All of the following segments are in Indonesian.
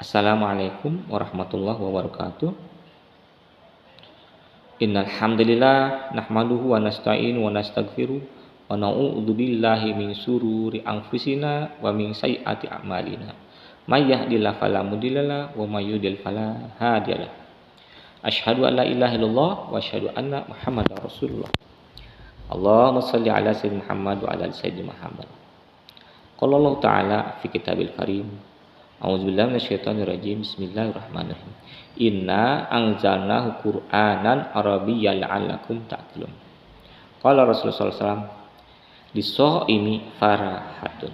Assalamualaikum warahmatullahi wabarakatuh. Innal hamdalillah nahmaduhu wa nasta'inu wa nastaghfiruh wa na'udzu billahi min shururi anfusina wa min sayyiati a'malina. May yahdihillahu fala mudhillalah wa may yudhlil fala hadiyalah. Asyhadu an la ilaha illallah wa asyhadu anna Muhammadar Rasulullah. Allahumma shalli ala sayyidina Muhammad wa ala ali sayyidina Muhammad. Qala Allah Ta'ala fi kitabil karim. A'udzubillahi minasyaitonir rajim. Bismillahirrahmanirrahim. Inna anzalnahu Qur'anan Arabiyyan la'allakum ta'qilun. Qala Rasulullah sallallahu alaihi wasallam, "Lis-shaimi farahatun."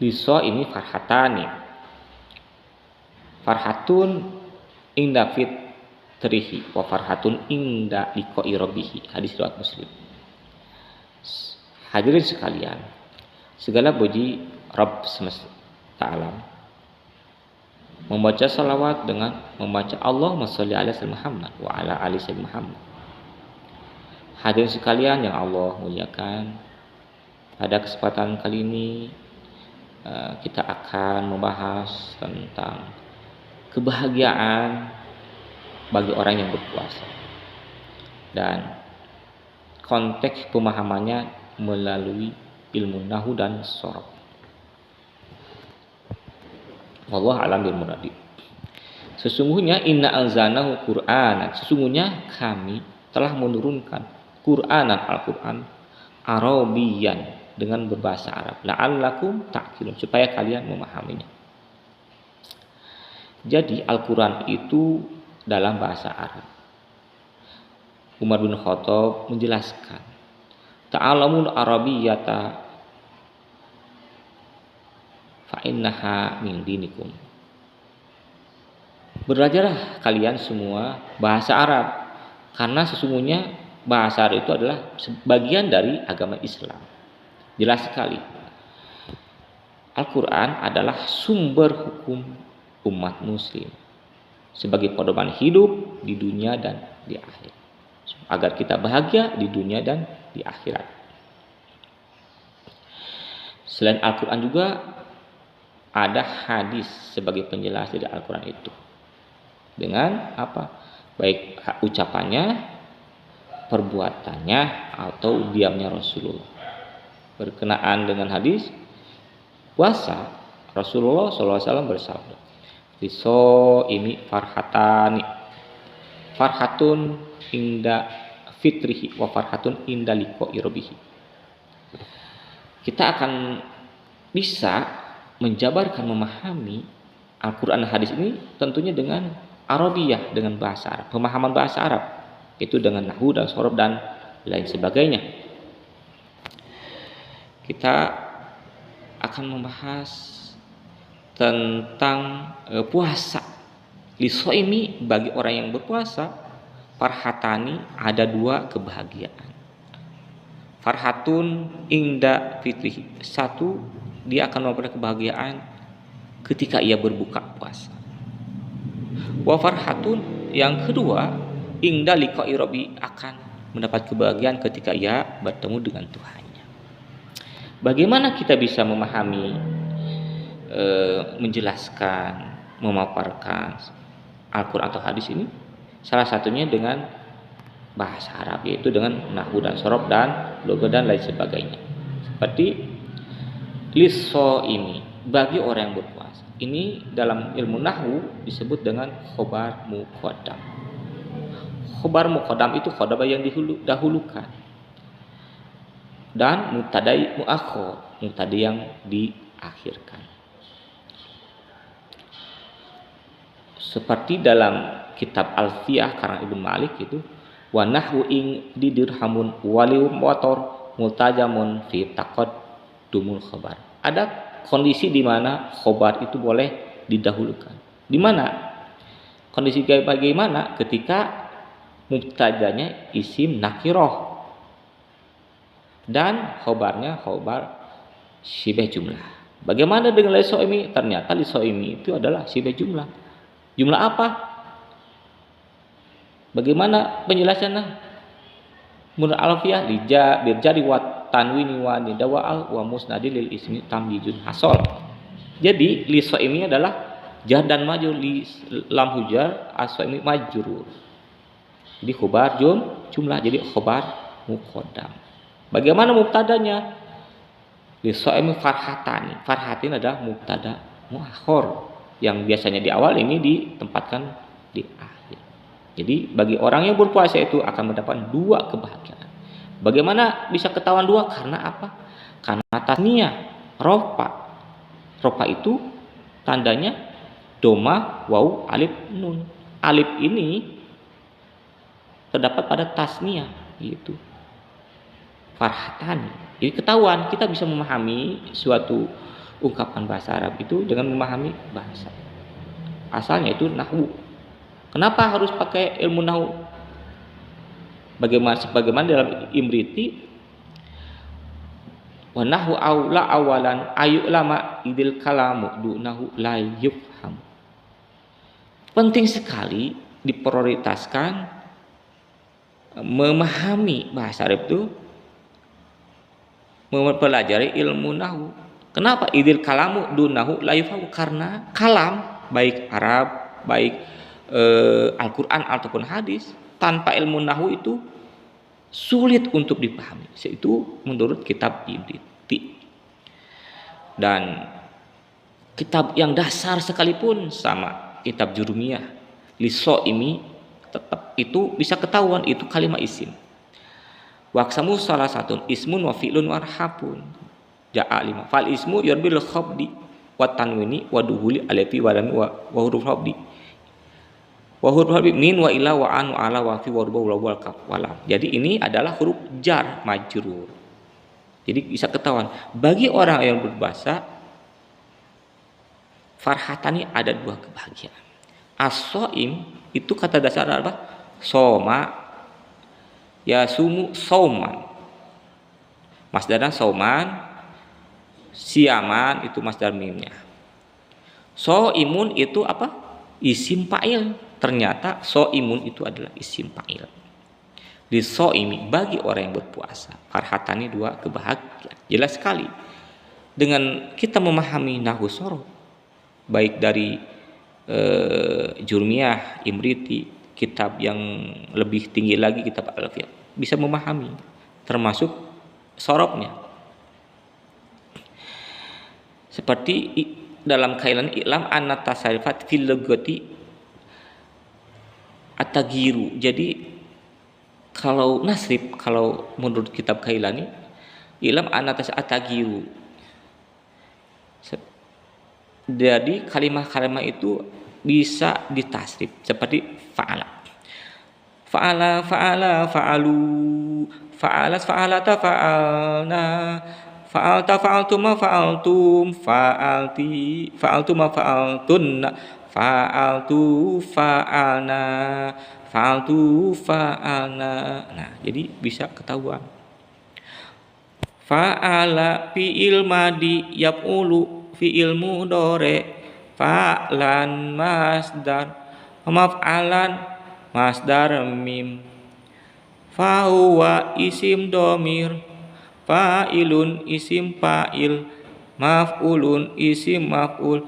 Lis-shaimi farhatani. Farhatun inda fitrihi wa farhatun inda liqa'i rabbih. Hadis riwayat Muslim. Hadirin sekalian, segala puji Rabb semesta alam, membaca salawat dengan membaca Allahumma sholli ala sayyidina Muhammad wa ala ali sayyidina Muhammad. Hadirin sekalian yang Allah muliakan, pada kesempatan kali ini kita akan membahas tentang kebahagiaan bagi orang yang berpuasa, dan konteks pemahamannya melalui ilmu nahwu dan shorof. Wallahu a'lam bil murad. Sesungguhnya inna anzalnahu Qur'anan, sesungguhnya kami telah menurunkan Qur'anan, Al-Qur'an Arabiyyan, dengan berbahasa Arab, la'allakum ta'qilun, supaya kalian memahaminya. Jadi Al-Qur'an itu dalam bahasa Arab. Umar bin Khattab menjelaskan, ta'allamul arabiyyata fa innaha min dinikum. Belajarlah kalian semua bahasa Arab, karena sesungguhnya bahasa Arab itu adalah bagian dari agama Islam. Jelas sekali. Al-Quran adalah sumber hukum umat muslim sebagai pedoman hidup di dunia dan di akhirat, agar kita bahagia di dunia dan di akhirat. Selain Al-Quran juga ada hadis sebagai penjelas dari Al-Quran itu, dengan apa? Baik ucapannya, perbuatannya, atau diamnya Rasulullah. Berkenaan dengan hadis puasa, Rasulullah SAW bersabda, "Liso ini farhatani, farhatun inda fitrihi wa farhatun inda liqa'i rabbih." Kita akan bisa menjabarkan, memahami Al-Quran dan hadis ini tentunya dengan Arabiyah, dengan bahasa Arab, pemahaman bahasa Arab, itu dengan nahwu dan shorof dan lain sebagainya. Kita akan membahas tentang puasa. Lisoimi, bagi orang yang berpuasa, farhatani, ada dua kebahagiaan. Farhatun inda fitrihi, satu, dia akan memperoleh kebahagiaan ketika ia berbuka puasa. Wa farhatun, yang kedua, inda liqa'i rabbi, akan mendapat kebahagiaan ketika ia bertemu dengan Tuhannya. Bagaimana kita bisa memahami, menjelaskan, memaparkan Al-Quran atau hadis ini? Salah satunya dengan bahasa Arab, yaitu dengan nahwu dan shorof dan logat dan lain sebagainya. Seperti liso ini, bagi orang yang berpuasa. Ini dalam ilmu nahwu disebut dengan khobar muqaddam. Khobar muqaddam itu khobar yang didahulukan, dan mubtada muakhir, mubtada yang diakhirkan. Seperti dalam kitab Alfiyah karang Ibnu Malik itu, wa nahwu ing didirhamun walium motor multajamun fi taqaddumul khabar. Ada kondisi di mana khobar itu boleh didahulukan. Di mana? Kondisi bagaimana? Ketika mubtadanya isim nakiroh dan khobarnya khobar syibah jumlah. Bagaimana dengan lisoimi? Ternyata lisoimi itu adalah syibah jumlah. Jumlah apa? Bagaimana penjelasannya? Menurut Alfiyah, lija birjari wa tanwini wa nidawa'al wa musnadi lil ismi tamyizun hasol. Jadi liso ini adalah Jar dan majrur di lam hujar as-soimi majrur. Jadi khobar jumlah, jadi khobar muqaddam. Bagaimana mubtadanya? Li soimi farhatani. Farhatin adalah mubtada muakhir yang biasanya di awal, ini ditempatkan di akhir. Jadi bagi orang yang berpuasa itu akan mendapat 2 kebahagiaan. Bagaimana bisa ketahuan 2? Karena apa? Karena tasniyah rofa. Rofa itu tandanya doma, waw, alif, nun. Alif ini terdapat pada tasniyah, gitu. Farhatani. Jadi ketahuan, kita bisa memahami suatu ungkapan bahasa Arab itu dengan memahami bahasa. Asalnya itu nahwu. Kenapa harus pakai ilmu nahwu? Sebagaimana dalam Imriti, wa nahwu aula awalan ayu lama idil kalamu dunahu la yufham. Penting sekali diprioritaskan memahami bahasa Arab itu, mempelajari ilmu nahwu. Kenapa idil kalamu dunahu la yufham? Karena kalam baik Arab, baik Al-Qur'an ataupun hadis, tanpa ilmu nahwu itu sulit untuk dipahami. Itu menurut kitab Imriti. Dan kitab yang dasar sekalipun sama kitab Jurumiyah Lisoimi, tetap itu bisa ketahuan itu kalimat isim. Waksamu salah satu ismun wa fi'lun wa harfun. Ja'a 5. Fal ismu yurbil khabdi wa tanwini wa duhuli alifi wa lam wa huruf khabdi. Wa huruf min wa ila wa an wa ala wa fi wa ruba wa kaf wa lam. Jadi ini adalah huruf jar majrur. Jadi bisa ketahuan bagi orang yang berbahasa farhatani ada 2 kebahagiaan. As-shaim itu kata dasar apa? Soma yasumu sauman. Masdarnya sauman, siaman itu masdar mimnya. Shaimun itu apa? Isim fa'il. Ternyata shaimun itu adalah isim fa'il. Di shaimi bagi orang yang berpuasa. Farhatani 2 kebahagiaan. Jelas sekali. Dengan kita memahami nahwu shorof, baik dari Jurmiyah, Imriti, kitab yang lebih tinggi lagi kitab Al-Alfiyah, bisa memahami termasuk sorofnya. Seperti dalam kailan i'lam anna tasarrufat fil lugati atagiru. Jadi kalau nasrif, kalau menurut kitab Kailani, i'lam anna atagiru. Jadi kalimat-kalimat itu bisa ditasrif seperti fa'ala. Fa'ala, fa'ala, fa'alu, fa'alas, fa'alata, fa'alna, fa'alta, fa'altuma, fa'altum, fa'alti, fa'altuma, fa'altunna, fa'altu, fa'alna, fa'altu, fa'alna. Nah, jadi bisa ketahuan. Fa'ala fi'il madi yaf'ulu fi'il mudhari fa'lan masdar maf'alan masdar mim fahuwa isim domir fa'ilun isim fa'il maf'ulun isim maf'ul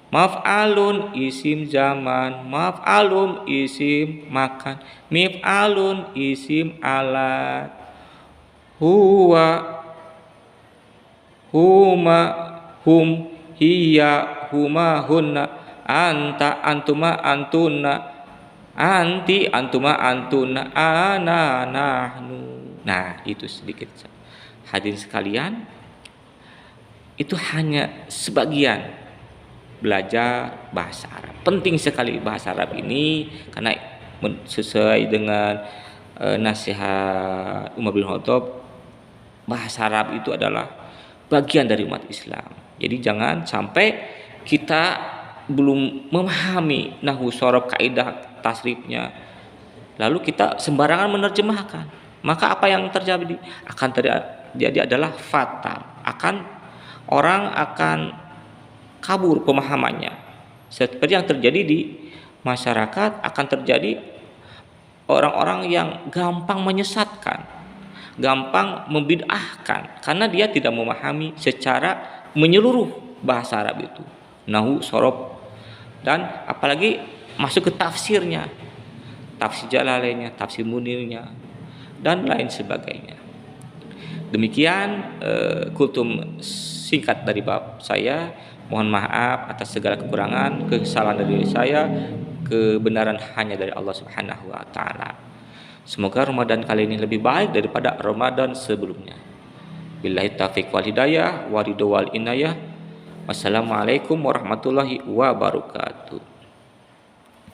maf'alun isim zaman maf'alum isim makan mif'alun isim alat huwa huma hum hiya huma hunna anta antuma antuna anti antuma antuna ana nahnu. Nah, itu sedikit hadirin sekalian, itu hanya sebagian belajar bahasa Arab. Penting sekali bahasa Arab ini karena sesuai dengan nasihat Umar bin Khattab, bahasa Arab itu adalah bagian dari umat Islam. Jadi jangan sampai kita belum memahami nahwu shorof, kaidah tasrifnya, lalu kita sembarangan menerjemahkan. Maka apa yang terjadi? Akan terjadi adalah fatal. Orang akan kabur pemahamannya. Seperti yang terjadi di masyarakat, akan terjadi orang-orang yang gampang menyesatkan, gampang membid'ahkan karena dia tidak memahami secara menyeluruh bahasa Arab itu, nahwu shorof, dan apalagi masuk ke tafsirnya, tafsir Jalalainnya, tafsir Munirnya, dan lain sebagainya. Demikian kultum singkat dari bab saya. Mohon maaf atas segala kekurangan, kesalahan dari saya. Kebenaran hanya dari Allah Subhanahu wa taala. Semoga Ramadan kali ini lebih baik daripada Ramadan sebelumnya. Billahi taufiq wal hidayah, wa ridho wal inayah. Wassalamualaikum warahmatullahi wabarakatuh.